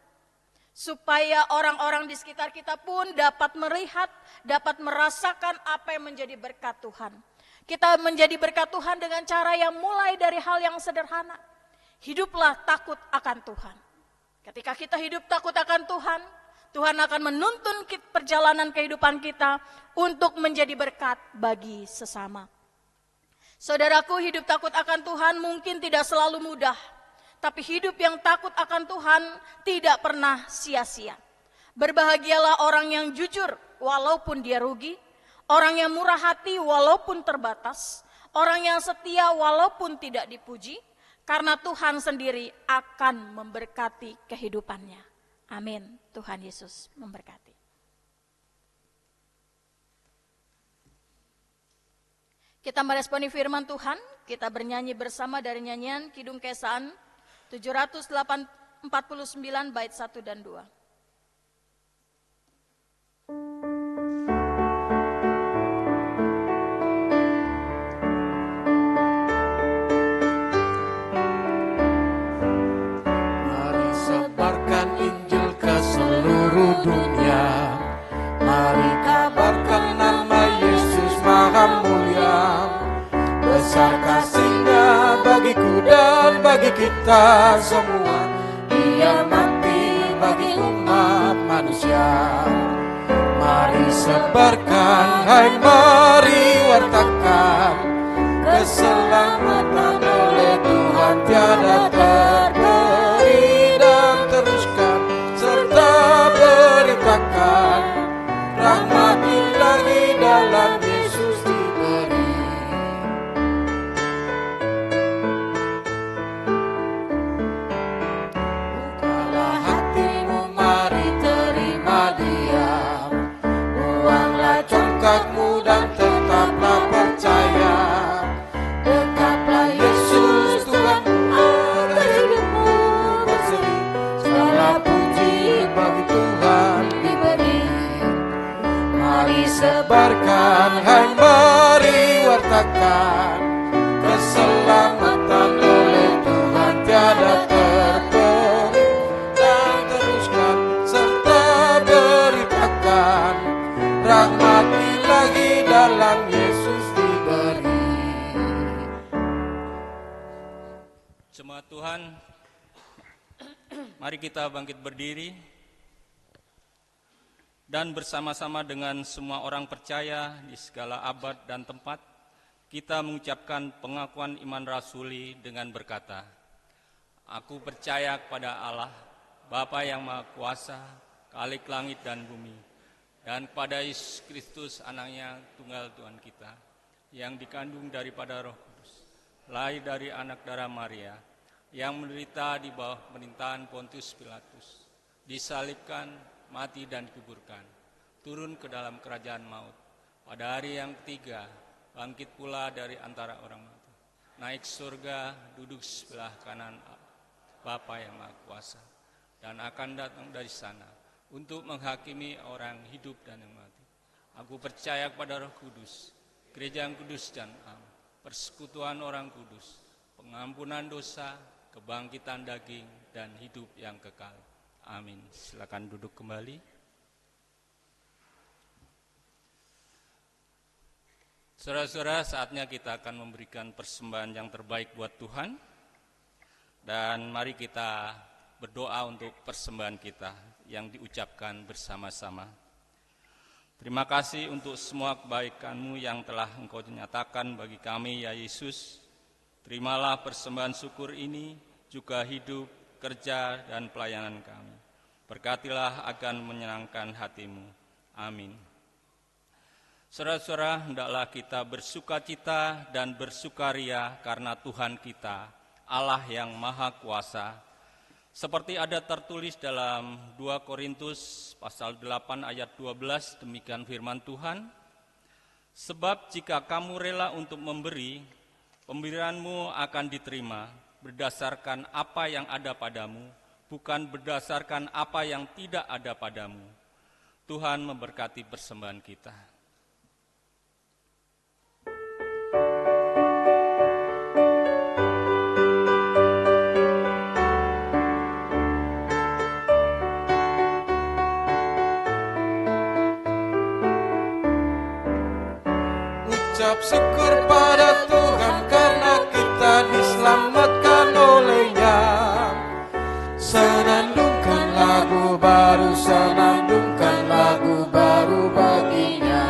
Supaya orang-orang di sekitar kita pun dapat melihat, dapat merasakan apa yang menjadi berkat Tuhan. Kita menjadi berkat Tuhan dengan cara yang mulai dari hal yang sederhana. Hiduplah takut akan Tuhan. Ketika kita hidup takut akan Tuhan, Tuhan akan menuntun perjalanan kehidupan kita untuk menjadi berkat bagi sesama. Saudaraku, hidup takut akan Tuhan mungkin tidak selalu mudah, tapi hidup yang takut akan Tuhan tidak pernah sia-sia. Berbahagialah orang yang jujur walaupun dia rugi, orang yang murah hati walaupun terbatas, orang yang setia walaupun tidak dipuji, karena Tuhan sendiri akan memberkati kehidupannya. Amin. Tuhan Yesus memberkati. Kita meresponi firman Tuhan, kita bernyanyi bersama dari nyanyian Kidung Kesan 749 bait 1 dan 2. Mari sebarkan Injil ke seluruh dunia, bagiku dan bagi kita semua. Dia mati bagi umat manusia. Mari sebarkan, hai mari wartakan, keselamatan oleh Tuhan tiada terberi, dan teruskan serta beritakan, rahmat ilahi dalam Yesus diberi. Bukalah hatimu, mari terima Dia. Buanglah congkakmu dan tetaplah percaya. Dekaplah Yesus Tuhan, agar hidupmu berseri. Segala puji bagi Tuhan diberi. Mari sebarkan, hai mari wartakan, keselamatan oleh Tuhan tiada terperi, dan teruskan serta beritakan, rahmat ilahi dalam Yesus diberi. Jemaat Tuhan, mari kita bangkit berdiri dan bersama-sama dengan semua orang percaya di segala abad dan tempat, kita mengucapkan pengakuan iman rasuli dengan berkata, Aku percaya kepada Allah, Bapa yang Maha Kuasa, Khalik langit dan bumi, dan kepada Yesus Kristus, Anaknya tunggal Tuhan kita, yang dikandung daripada Roh Kudus, lahir dari anak darah Maria, yang menderita di bawah pemerintahan Pontius Pilatus, disalibkan, mati dan dikuburkan, turun ke dalam kerajaan maut, pada hari yang ketiga bangkit pula dari antara orang mati, naik surga, duduk sebelah kanan Bapa yang Maha Kuasa, dan akan datang dari sana untuk menghakimi orang hidup dan yang mati. Aku percaya kepada Roh Kudus, gereja yang kudus dan am, persekutuan orang kudus, pengampunan dosa, kebangkitan daging, dan hidup yang kekal. Amin. Silakan duduk kembali. Saudara-saudara, saatnya kita akan memberikan persembahan yang terbaik buat Tuhan. Dan mari kita berdoa untuk persembahan kita yang diucapkan bersama-sama. Terima kasih untuk semua kebaikan-Mu yang telah Engkau nyatakan bagi kami, ya Yesus. Terimalah persembahan syukur ini, juga hidup, kerja, dan pelayanan kami. Berkatilah akan menyenangkan hati-Mu. Amin. Saudara-saudara, hendaklah kita bersukacita dan bersukaria karena Tuhan kita, Allah yang Maha Kuasa. Seperti ada tertulis dalam 2 Korintus pasal 8 ayat 12, demikian firman Tuhan. Sebab jika kamu rela untuk memberi, pemberianmu akan diterima berdasarkan apa yang ada padamu, bukan berdasarkan apa yang tidak ada padamu. Tuhan memberkati persembahan kita. Ucap syukur pada Tuhan karena kita diselamatkan oleh-Nya. Senandungkan lagu baru, senandungkan lagu baru bagi-Nya.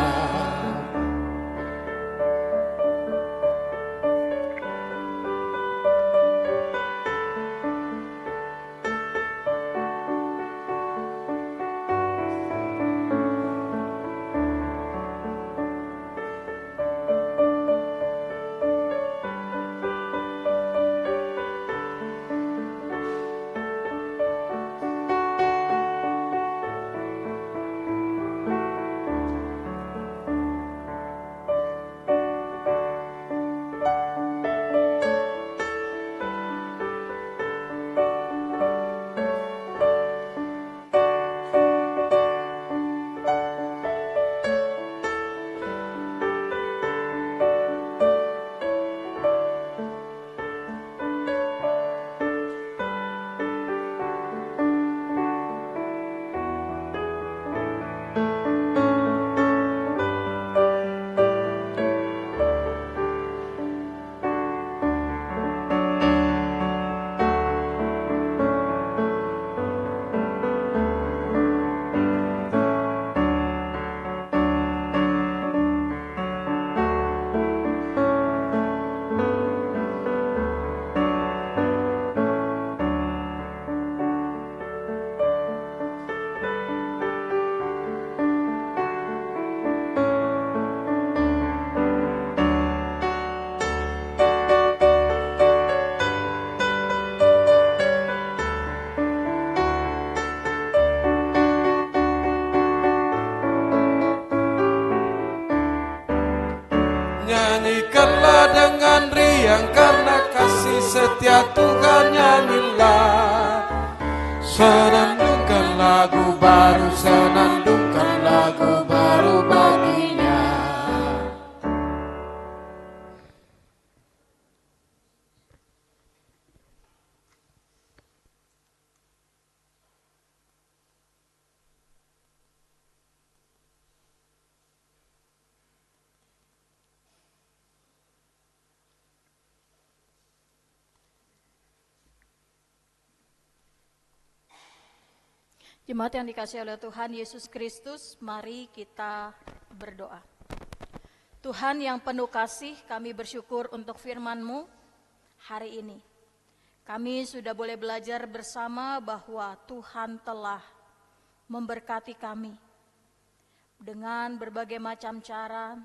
lagu baru, senandungkan lagu baru baginya. Jemaat yang dikasihi oleh Tuhan Yesus Kristus, mari kita berdoa. Tuhan yang penuh kasih, kami bersyukur untuk firman-Mu hari ini. Kami sudah boleh belajar bersama bahwa Tuhan telah memberkati kami dengan berbagai macam cara,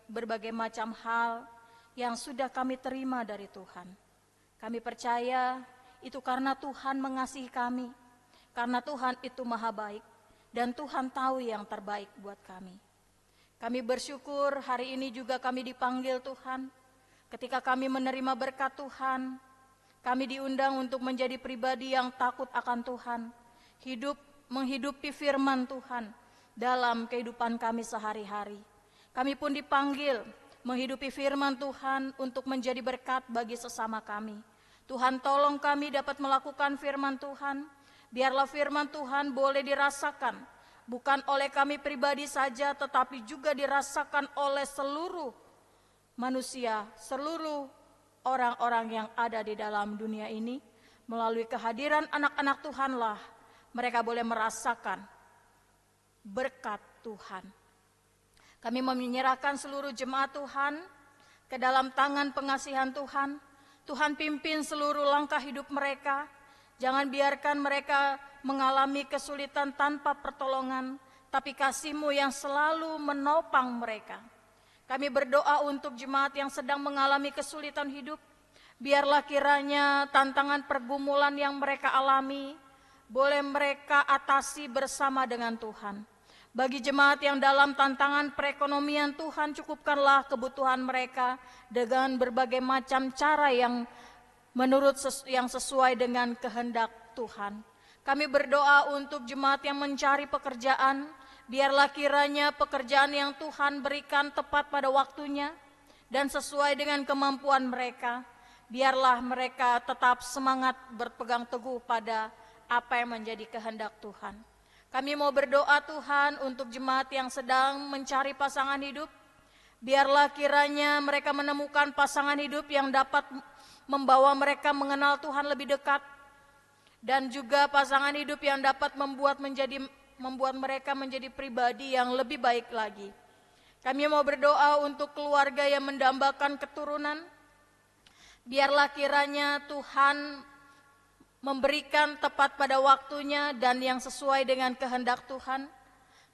berbagai macam hal yang sudah kami terima dari Tuhan. Kami percaya itu karena Tuhan mengasihi kami. Karena Tuhan itu maha baik dan Tuhan tahu yang terbaik buat kami. Kami bersyukur hari ini juga kami dipanggil Tuhan. Ketika kami menerima berkat Tuhan, kami diundang untuk menjadi pribadi yang takut akan Tuhan. Menghidupi firman Tuhan dalam kehidupan kami sehari-hari. Kami pun dipanggil menghidupi firman Tuhan untuk menjadi berkat bagi sesama kami. Tuhan tolong kami dapat melakukan firman Tuhan. Biarlah firman Tuhan boleh dirasakan, bukan oleh kami pribadi saja, tetapi juga dirasakan oleh seluruh manusia, seluruh orang-orang yang ada di dalam dunia ini. Melalui kehadiran anak-anak Tuhanlah, mereka boleh merasakan berkat Tuhan. Kami menyerahkan seluruh jemaat Tuhan ke dalam tangan pengasihan Tuhan. Tuhan pimpin seluruh langkah hidup mereka. Jangan biarkan mereka mengalami kesulitan tanpa pertolongan, tapi kasih-Mu yang selalu menopang mereka. Kami berdoa untuk jemaat yang sedang mengalami kesulitan hidup. Biarlah kiranya tantangan pergumulan yang mereka alami, boleh mereka atasi bersama dengan Tuhan. Bagi jemaat yang dalam tantangan perekonomian, Tuhan cukupkanlah kebutuhan mereka dengan berbagai macam cara yang menurut yang sesuai dengan kehendak Tuhan. Kami berdoa untuk jemaat yang mencari pekerjaan, biarlah kiranya pekerjaan yang Tuhan berikan tepat pada waktunya dan sesuai dengan kemampuan mereka. Biarlah mereka tetap semangat berpegang teguh pada apa yang menjadi kehendak Tuhan. Kami mau berdoa Tuhan untuk jemaat yang sedang mencari pasangan hidup. Biarlah kiranya mereka menemukan pasangan hidup yang dapat membawa mereka mengenal Tuhan lebih dekat, dan juga pasangan hidup yang dapat membuat mereka menjadi pribadi yang lebih baik lagi. Kami mau berdoa untuk keluarga yang mendambakan keturunan. Biarlah kiranya Tuhan memberikan tepat pada waktunya dan yang sesuai dengan kehendak Tuhan.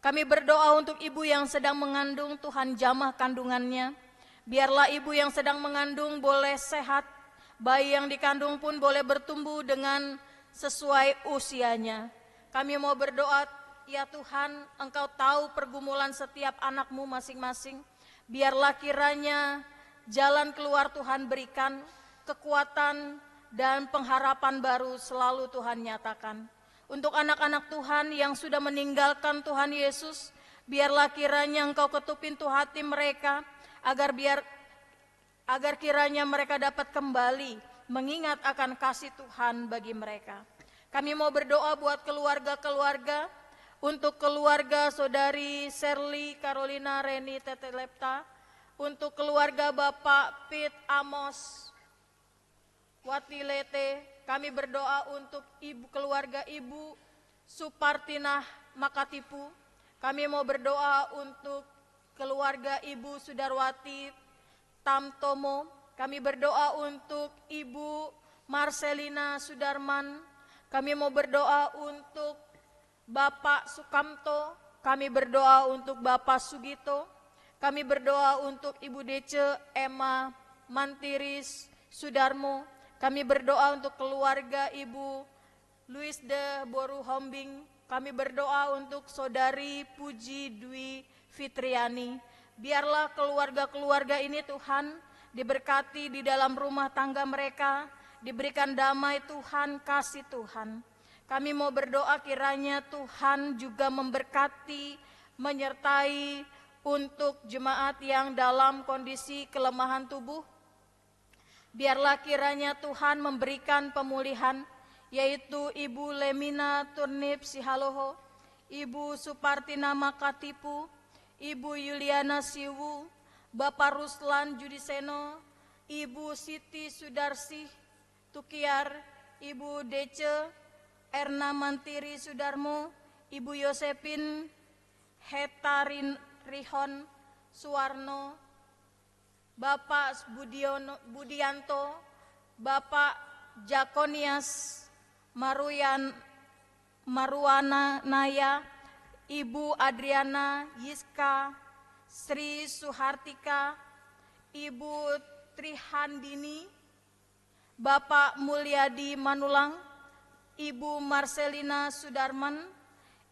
Kami berdoa untuk ibu yang sedang mengandung, Tuhan jamah kandungannya. Biarlah ibu yang sedang mengandung boleh sehat, bayi yang dikandung pun boleh bertumbuh dengan sesuai usianya. Kami mau berdoa, ya Tuhan, Engkau tahu pergumulan setiap anak-Mu masing-masing. Biarlah kiranya jalan keluar Tuhan berikan, kekuatan dan pengharapan baru selalu Tuhan nyatakan. Untuk anak-anak Tuhan yang sudah meninggalkan Tuhan Yesus, biarlah kiranya Engkau ketuk pintu hati mereka, agar kiranya mereka dapat kembali mengingat akan kasih Tuhan bagi mereka. Kami mau berdoa buat keluarga-keluarga, untuk keluarga Saudari Serly, Carolina, Reni, Tete Lepta, untuk keluarga Bapak Pit Amos, Watilete. Kami berdoa untuk keluarga Ibu Supartinah Makatipu. Kami mau berdoa untuk keluarga Ibu Sudarwati Tamtomo. Kami berdoa untuk Ibu Marcelina Sudarman. Kami mau berdoa untuk Bapak Sukamto. Kami berdoa untuk Bapak Sugito. Kami berdoa untuk Ibu Dece Emma Mantiris Sudarmo. Kami berdoa untuk keluarga Ibu Luis de Boru Hombing. Kami berdoa untuk Saudari Puji Dwi Fitriani. Biarlah keluarga-keluarga ini Tuhan diberkati di dalam rumah tangga mereka, diberikan damai Tuhan, kasih Tuhan. Kami mau berdoa kiranya Tuhan juga memberkati, menyertai untuk jemaat yang dalam kondisi kelemahan tubuh. Biarlah kiranya Tuhan memberikan pemulihan, yaitu Ibu Lemina Turnip Sihaloho, Ibu Supartina Makatipu, Ibu Yuliana Siwu, Bapak Ruslan Judiseno, Ibu Siti Sudarsi Tukiar, Ibu Dece Erna Mantiri Sudarmo, Ibu Yosepin Hetarin Rihon Suwarno, Bapak Budianto, Bapak Jakonias Maruana Naya, Ibu Adriana Yiska, Sri Suhartika, Ibu Trihandini, Bapak Mulyadi Manulang, Ibu Marcelina Sudarman,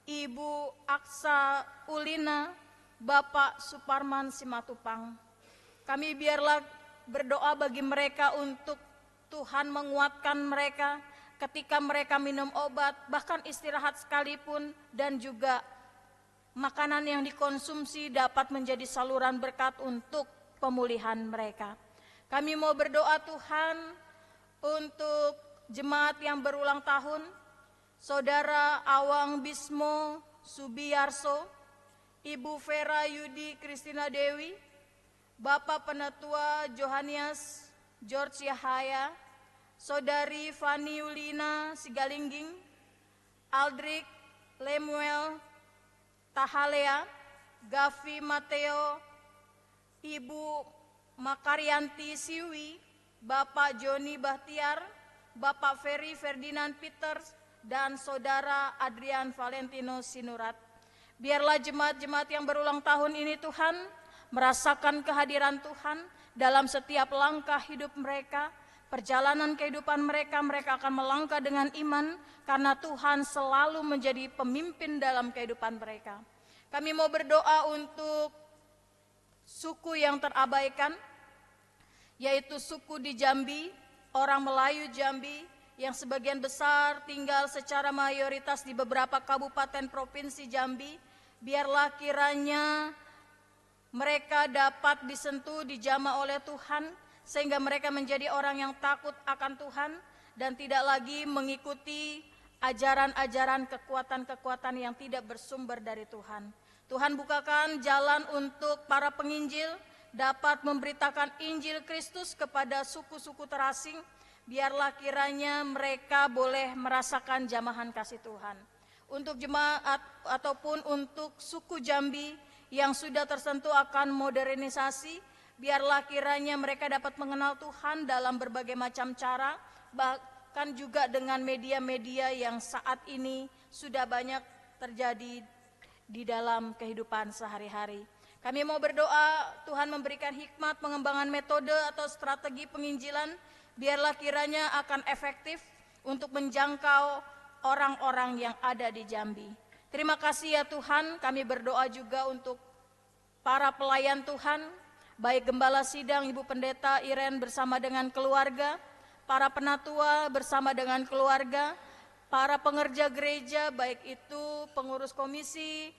Ibu Aksa Ulina, Bapak Suparman Simatupang. Kami biarlah berdoa bagi mereka untuk Tuhan menguatkan mereka ketika mereka minum obat, bahkan istirahat sekalipun, dan juga makanan yang dikonsumsi dapat menjadi saluran berkat untuk pemulihan mereka. Kami mau berdoa Tuhan untuk jemaat yang berulang tahun, Saudara Awang Bismo Subiyarso, Ibu Vera Yudi Kristina Dewi, Bapak Penatua Johanias George Yahaya, Saudari Fani Yulina Sigalingging, Aldrik Lemuel Tahalea, Gavi Mateo, Ibu Makarianti Siwi, Bapak Joni Bahtiar, Bapak Ferry Ferdinand Peters, dan Saudara Adrian Valentino Sinurat. Biarlah jemaat-jemaat yang berulang tahun ini Tuhan merasakan kehadiran Tuhan dalam setiap langkah hidup mereka, perjalanan kehidupan mereka. Mereka akan melangkah dengan iman karena Tuhan selalu menjadi pemimpin dalam kehidupan mereka. Kami mau berdoa untuk suku yang terabaikan, yaitu suku di Jambi, orang Melayu Jambi, yang sebagian besar tinggal secara mayoritas di beberapa kabupaten provinsi Jambi. Biarlah kiranya mereka dapat disentuh, dijamah oleh Tuhan, sehingga mereka menjadi orang yang takut akan Tuhan dan tidak lagi mengikuti ajaran-ajaran kekuatan-kekuatan yang tidak bersumber dari Tuhan. Tuhan bukakan jalan untuk para penginjil dapat memberitakan Injil Kristus kepada suku-suku terasing. Biarlah kiranya mereka boleh merasakan jamahan kasih Tuhan. Untuk jemaat ataupun untuk suku Jambi yang sudah tersentuh akan modernisasi, biarlah kiranya mereka dapat mengenal Tuhan dalam berbagai macam cara, bahkan juga dengan media-media yang saat ini sudah banyak terjadi di dalam kehidupan sehari-hari. Kami mau berdoa Tuhan memberikan hikmat pengembangan metode atau strategi penginjilan, biarlah kiranya akan efektif untuk menjangkau orang-orang yang ada di Jambi. Terima kasih ya Tuhan, kami berdoa juga untuk para pelayan Tuhan, baik Gembala Sidang Ibu Pendeta Iren bersama dengan keluarga, para penatua bersama dengan keluarga, para pengerja gereja, baik itu pengurus komisi,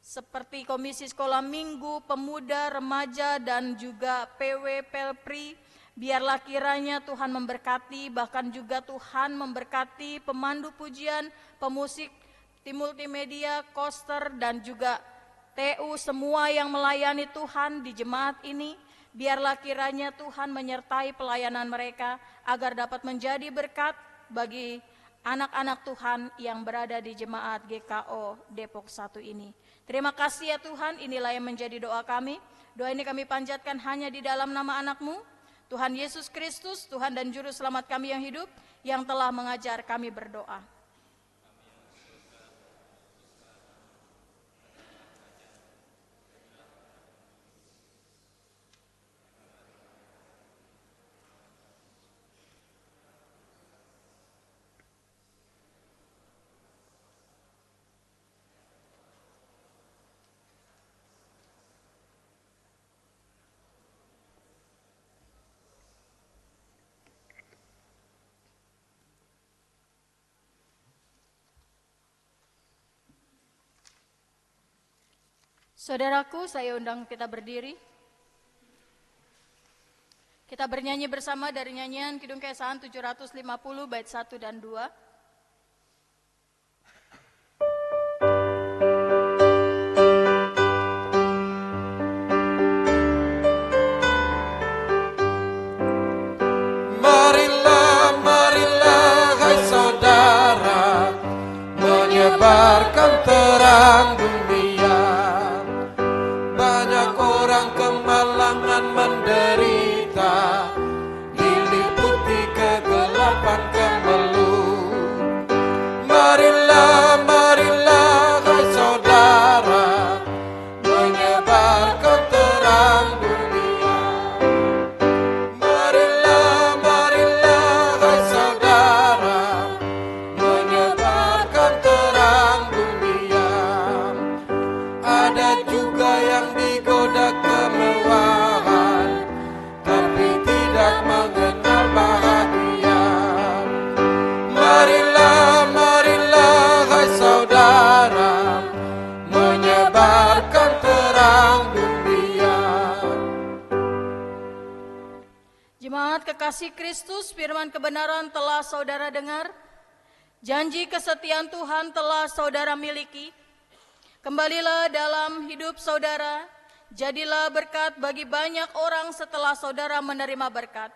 seperti Komisi Sekolah Minggu, Pemuda, Remaja, dan juga PW, Pelpri. Biarlah kiranya Tuhan memberkati, bahkan juga Tuhan memberkati pemandu pujian, pemusik, tim multimedia, koster, dan juga TU, semua yang melayani Tuhan di jemaat ini. Biarlah kiranya Tuhan menyertai pelayanan mereka agar dapat menjadi berkat bagi anak-anak Tuhan yang berada di jemaat GKO Depok 1 ini. Terima kasih ya Tuhan, inilah yang menjadi doa kami. Doa ini kami panjatkan hanya di dalam nama anak-Mu, Tuhan Yesus Kristus, Tuhan dan Juru Selamat kami yang hidup, yang telah mengajar kami berdoa. Saudaraku, saya undang kita berdiri. Kita bernyanyi bersama dari nyanyian Kidung Kesahan 750 bait 1 dan 2. Marilah, marilah, hai saudara, menyebarkan terang dunia. Banyak orang kemalangan menderita, diliputi kegelapan kemelut. Marilah, marilah, hai saudara, menyebarkan terang dunia. Marilah, marilah, hai saudara, menyebarkan terang dunia. Ada juga yang digoda kemewahan, tapi tidak mengenal bahagia. Marilah, marilah, hai saudara, menyebarkan terang dunia. Jemaat kekasih Kristus, firman kebenaran telah saudara dengar. Janji kesetiaan Tuhan telah saudara miliki. Kembalilah dalam hidup saudara, jadilah berkat bagi banyak orang setelah saudara menerima berkat.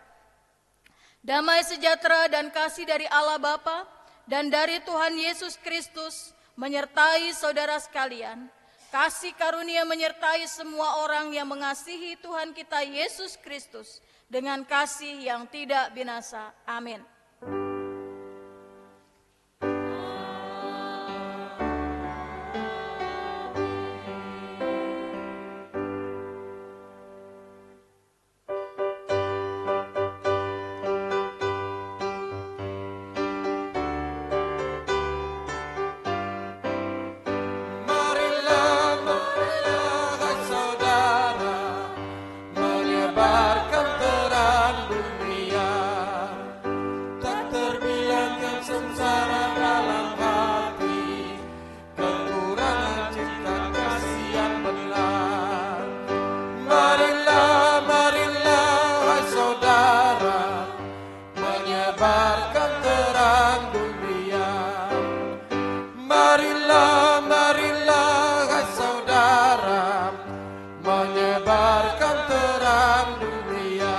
Damai sejahtera dan kasih dari Allah Bapa dan dari Tuhan Yesus Kristus menyertai saudara sekalian. Kasih karunia menyertai semua orang yang mengasihi Tuhan kita Yesus Kristus dengan kasih yang tidak binasa. Amin. Marilah, marilah, hai saudara, menyebarkan terang dunia. Tak terbilang yang sengsara dalam hati, kekurangan cinta kasih yang benar. Marilah, marilah, hai saudara, menyebarkan terang dunia. Marilah, marilah, hai saudara, menyebarkan terang dunia.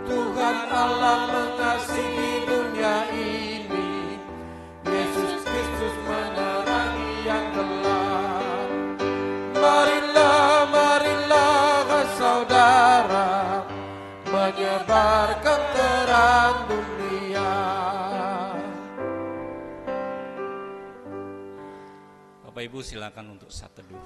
Tuhan Allah mengasihi dunia ini, Yesus Kristus menerangi yang gelap. Marilah, marilah, hai saudara, menyebarkan terang dunia. Bapak Ibu silakan untuk saat teduh.